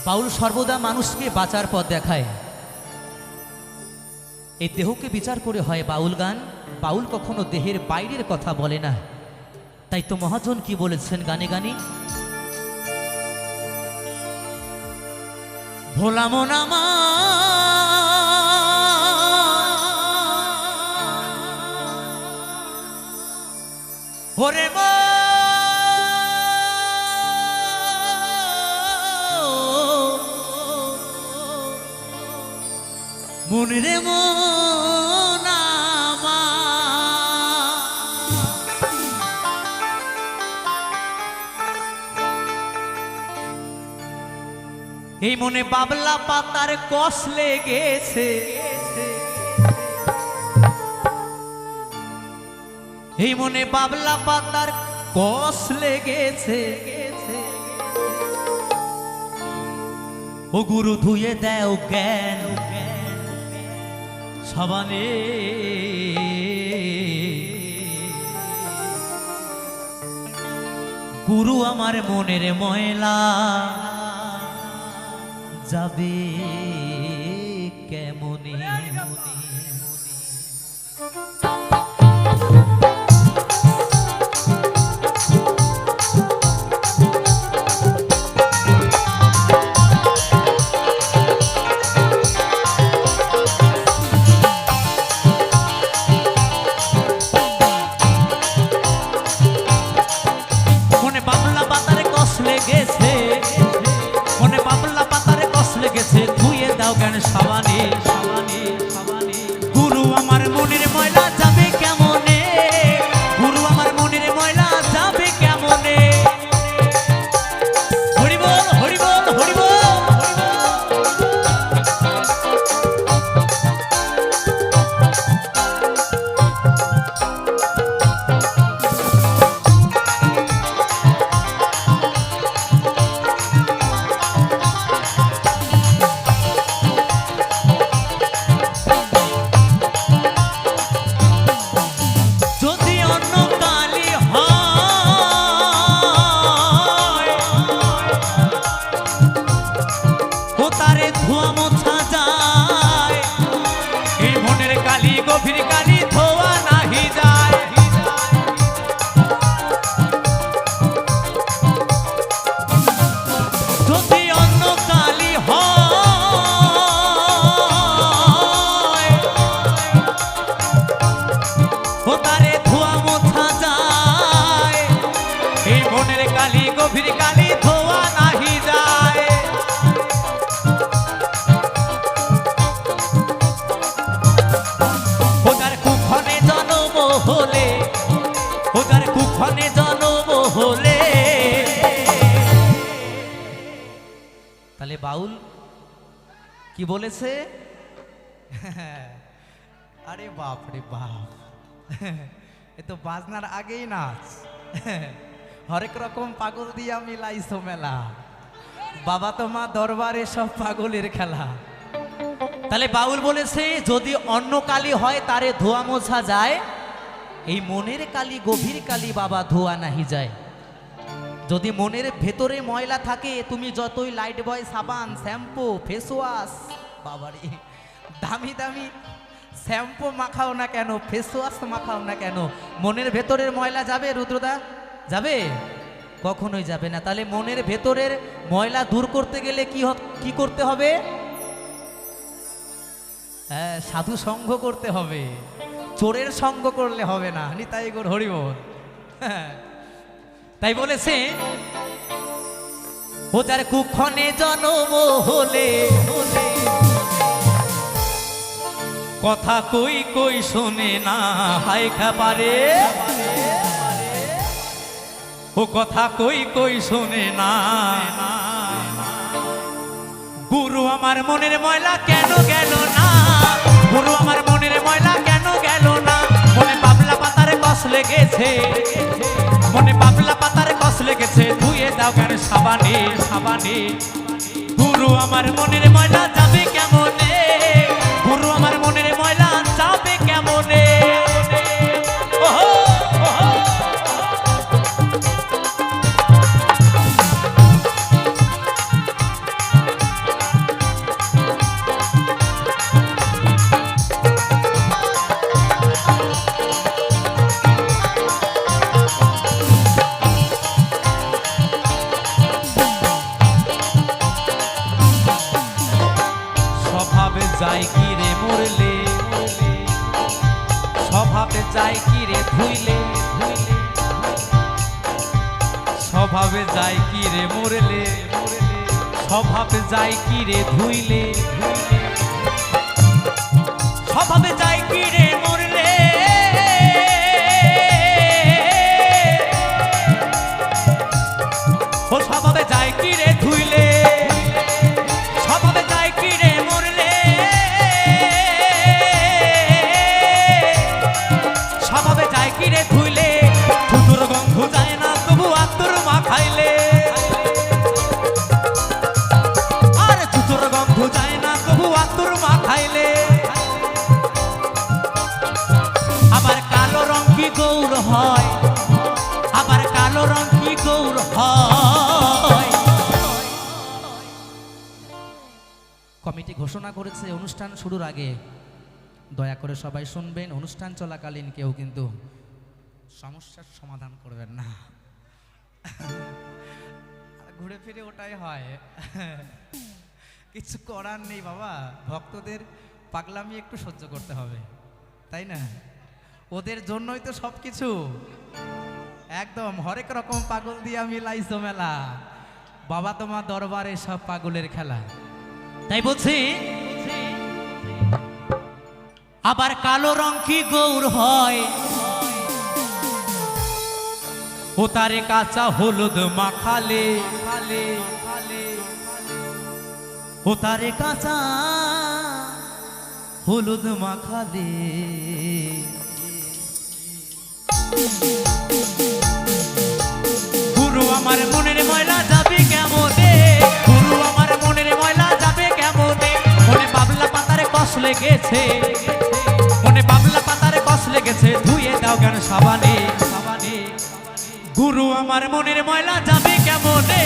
বাউল সর্বদা মানুষকে বাঁচার পথ দেখায়। এই দেহকে বিচার করে হয় বাউল গান। বাউল কখনো দেহের বাইরের কথা বলে না। তাই তো মহাজন কি বলেছেন গানে গানে, ভোলা মন আমার ওরে মন রে মন এই মনে বাবলা পাতার কষ লেগেছে, এই মনে বাবলা পাতার কষ লেগেছে। ও গুরু ধুয়ে দেও জ্ঞান সাবানে, গুরু আমার মনের ময়লা যাবে কেমনে। সাবানে সাবানে সাবানে গুরু আমার মনের ময়লা যাবে কেমনে, গুরু আমার মনের ময়লা যাবে কেমনে। হরি বল হরি বল হরি বল। তাহলে বাউল কি বলেছে? আরে বাপ রে বাপ, এ তো বাজনার আগেই নাচ। হরেক রকম পাগল দিয়া মিলাইছো মেলা, বাবা তো মা দরবারে সব পাগলের খেলা। তাহলে বাউল বলেছে যদি অন্য কালি হয় তারে ধোয়া মোছা যায়, এই মনের কালি গভীর কালি বাবা ধোয়া নাহি যায়। যদি মনের ভেতরে ময়লা থাকে, তুমি যতই লাইট বয় সাবান শ্যাম্পু ফেস ওয়াশ, বাবারে দামি দামি শ্যাম্পু মাখাও না কেন, ফেস ওয়াশ মাখাও না কেন, মনের ভেতরের ময়লা যাবে? রুদ্রদা যাবে? কখনোই যাবে না। তাহলে মনের ভেতরের ময়লা দূর করতে গেলে কি করতে হবে? হ্যাঁ, সাধু সঙ্গ করতে হবে, চোরের সঙ্গ করলে হবে না। নিতাই গৌর হরি বল। তাই বলেছে ও যার কুক্ষণে জন্ম হলে কথা কই কই শোনে না, হাই খাবারে ও কথা কই কই শোনে না। গুরু আমার মনের ময়লা কেন গেল না, গুরু আমার মনের ময়লা কেন গেল না। মনে বাবলা পাতার কষ লেগেছে, মনে বাবলা পাতার কষ লেগেছে, ধুয়ে দাও কেন সাবানে সাবানে। গুরু আমার মনের ময়লা যাবে কেমনে, গুরু আমার মনের ময়লা যাবে কেমনে। স্বভাবে যায় কি রে ধুইলে, স্বভাবে যায় কি রে মরলে, স্বভাবে যায় কি রে ধুইলে, স্বভাবে যায় কি রে মরলে, ও স্বভাবে যায় কি রে ধুইলে, স্বভাবে যায় কি রে মরলে, স্বভাবে যায় কি রে ধুইলে, থুতুর গন্ধ যায় না তবু আতর মাখাইলে, আর থুতুর গন্ধ যায় না তবু আতর মাখাইলে, আবার কালো রং কি গৌর হয়, আবার কালো রং কি গৌর হয়। কমিটি ঘোষণা করেছে অনুষ্ঠান শুরুর আগে দয়া করে সবাই শুনবেন, অনুষ্ঠান চলাকালীন কেউ কিন্তু সমস্যার সমাধান করবেন না। ঘুরে ফিরে ওটাই হয়, কিছু করার নেই বাবা, ভক্তদের পাগলামি একটু সহ্য করতে হবে, তাই না? ওদের জন্যই তো সব কিছু, একদম হরেক রকম পাগল দিয়া মিলাইছো মেলা, বাবা তোমার দরবারে সব পাগলের খেলা। তাই বলছি আবার কালো রং কি গৌর হয়, ও তারে কাঁচা হলুদ মাখালে, ও তারে কাঁচা হলুদ মাখালে, গুরু আমার মনের ময়লা যাবে কেমনে, গুরু আমার মনের ময়লা যাবে কেমনে, মনে বাবলা পাতারে কষ লেগেছে, মনে বাবলা পাতারে কষ লেগেছে, ধুয়ে দাও জ্ঞান সাবানে, গুরু আমার মনের ময়লা যাবে কেমনে,